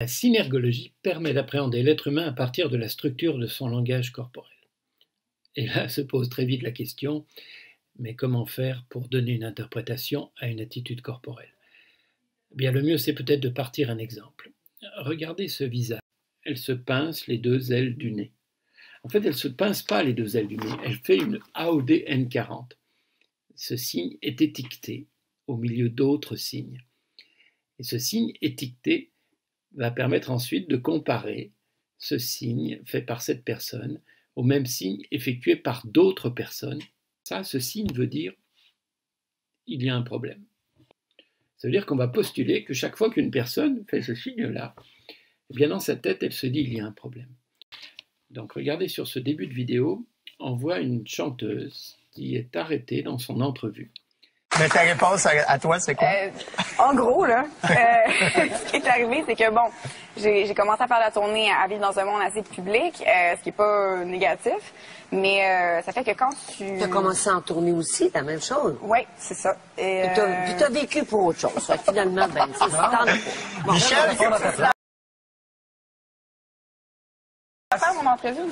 La synergologie permet d'appréhender l'être humain à partir de la structure de son langage corporel. Et là se pose très vite la question, mais comment faire pour donner une interprétation à une attitude corporelle? Eh bien, le mieux, c'est peut-être de partir un exemple. Regardez ce visage. Elle se pince les deux ailes du nez. En fait, elle ne se pince pas les deux ailes du nez, elle fait une AOD-N40. Ce signe est étiqueté au milieu d'autres signes. Et ce signe étiqueté va permettre ensuite de comparer ce signe fait par cette personne au même signe effectué par d'autres personnes. Ça, ce signe veut dire il y a un problème. Ça veut dire qu'on va postuler que chaque fois qu'une personne fait ce signe-là, eh bien dans sa tête, elle se dit il y a un problème. Donc regardez sur ce début de vidéo, on voit une chanteuse qui est arrêtée dans son entrevue. Mais ta réponse à toi, c'est quoi? En gros, là, ce qui est arrivé, c'est que, bon, j'ai commencé à faire la tournée à vivre dans un monde assez public, ce qui n'est pas négatif, mais ça fait que quand tu... Tu as commencé en tournée aussi, la même chose? Oui, c'est ça. Puis tu as vécu pour autre chose. Fait que finalement, ben, c'est ça. T'en as pas. Bon, Michel, faire mon entrevue? oui.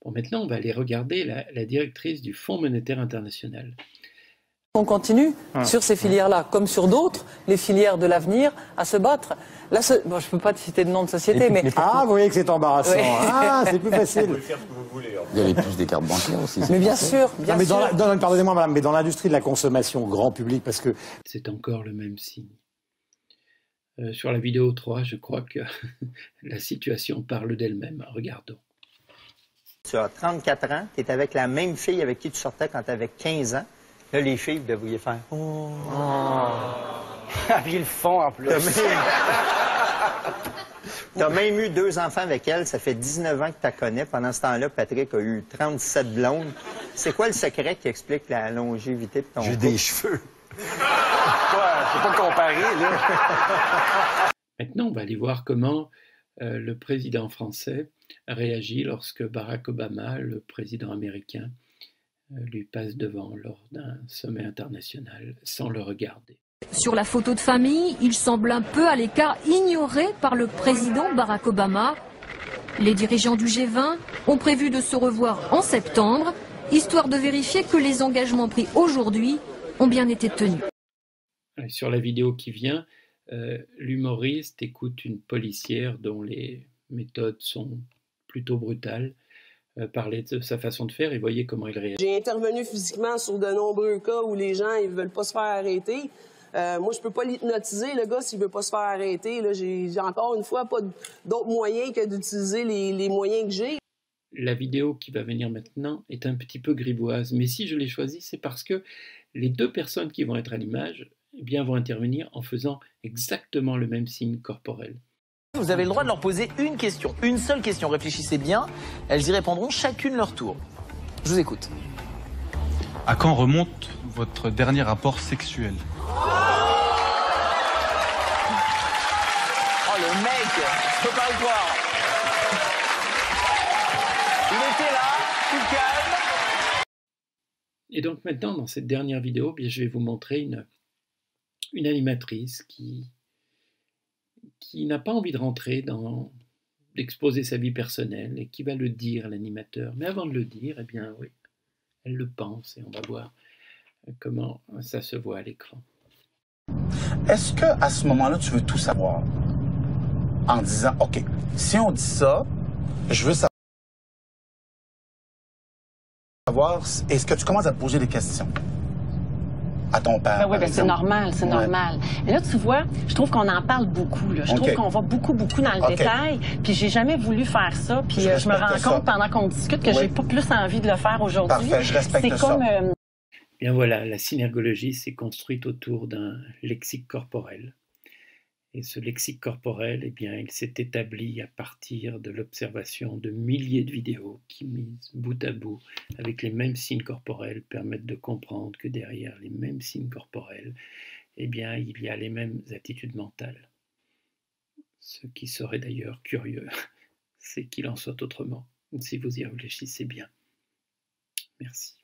Bon, maintenant, on va aller regarder la directrice du Fonds monétaire international. On continue sur ces filières-là, comme sur d'autres, les filières de l'avenir, à se battre. Là, bon, je ne peux pas te citer de nom de société, mais... Ah, vous voyez que c'est embarrassant. Oui. Ah, c'est plus facile. Vous pouvez faire ce que vous voulez. Vous avez plus des cartes bancaires aussi. Mais bien sûr, bien mais sûr. pardonnez-moi, madame, mais dans l'industrie de la consommation grand public, parce que... C'est encore le même signe. Sur la vidéo 3, je crois que la situation parle d'elle-même. Regardons. tu as 34 ans, tu es avec la même fille avec qui tu sortais quand tu avais 15 ans. Là, les filles, vous devriez faire « Oh! » Puis le fond, en plus. Tu as même eu 2 enfants avec elle, ça fait 19 ans que tu la connais. Pendant ce temps-là, Patrick a eu 37 blondes. C'est quoi le secret qui explique la longévité de ton couple? J'ai des cheveux. Je peux pas comparer, là. Maintenant, on va aller voir comment le président français réagit lorsque Barack Obama, le président américain, lui passe devant lors d'un sommet international sans le regarder. Sur la photo de famille, il semble un peu à l'écart, ignoré par le président Barack Obama. Les dirigeants du G20 ont prévu de se revoir en septembre, histoire de vérifier que les engagements pris aujourd'hui ont bien été tenus. Sur la vidéo qui vient, l'humoriste écoute une policière dont les méthodes sont plutôt brutales, parler de sa façon de faire et voyez comment il réagit. J'ai intervenu physiquement sur de nombreux cas où les gens ils veulent pas se faire arrêter. Moi, je peux pas l'hypnotiser, le gars, s'il veut pas se faire arrêter. J'ai encore une fois pas d'autre moyen que d'utiliser les moyens que j'ai. La vidéo qui va venir maintenant est un petit peu grivoise, mais si je l'ai choisie, c'est parce que les 2 personnes qui vont être à l'image eh bien, vont intervenir en faisant exactement le même signe corporel. Vous avez le droit de leur poser une question, une seule question. Réfléchissez bien, elles y répondront chacune leur tour. Je vous écoute. À quand remonte votre dernier rapport sexuel? Oh, le mec, je peux pas y croire. Il était là, tout calme. Et donc maintenant, dans cette dernière vidéo, bien, je vais vous montrer une animatrice qui n'a pas envie de rentrer d'exposer sa vie personnelle et qui va le dire à l'animateur. Mais avant de le dire, eh bien oui, elle le pense et on va voir comment ça se voit à l'écran. Est-ce qu'à ce moment-là, tu veux tout savoir? En disant, OK, si on dit ça, je veux savoir, est-ce que tu commences à te poser des questions à ton père? Oui, c'est normal, c'est normal. Mais là, tu vois, je trouve qu'on en parle beaucoup. Là. Je trouve qu'on va beaucoup dans le détail. Puis j'ai jamais voulu faire ça. Puis je me rends compte pendant qu'on discute que j'ai pas plus envie de le faire aujourd'hui. Parfait, je respecte ça. Bien voilà, la synergologie s'est construite autour d'un lexique corporel. Et ce lexique corporel, eh bien, il s'est établi à partir de l'observation de milliers de vidéos qui, mises bout à bout, avec les mêmes signes corporels, permettent de comprendre que derrière les mêmes signes corporels, eh bien, il y a les mêmes attitudes mentales. Ce qui serait d'ailleurs curieux, c'est qu'il en soit autrement, si vous y réfléchissez bien. Merci.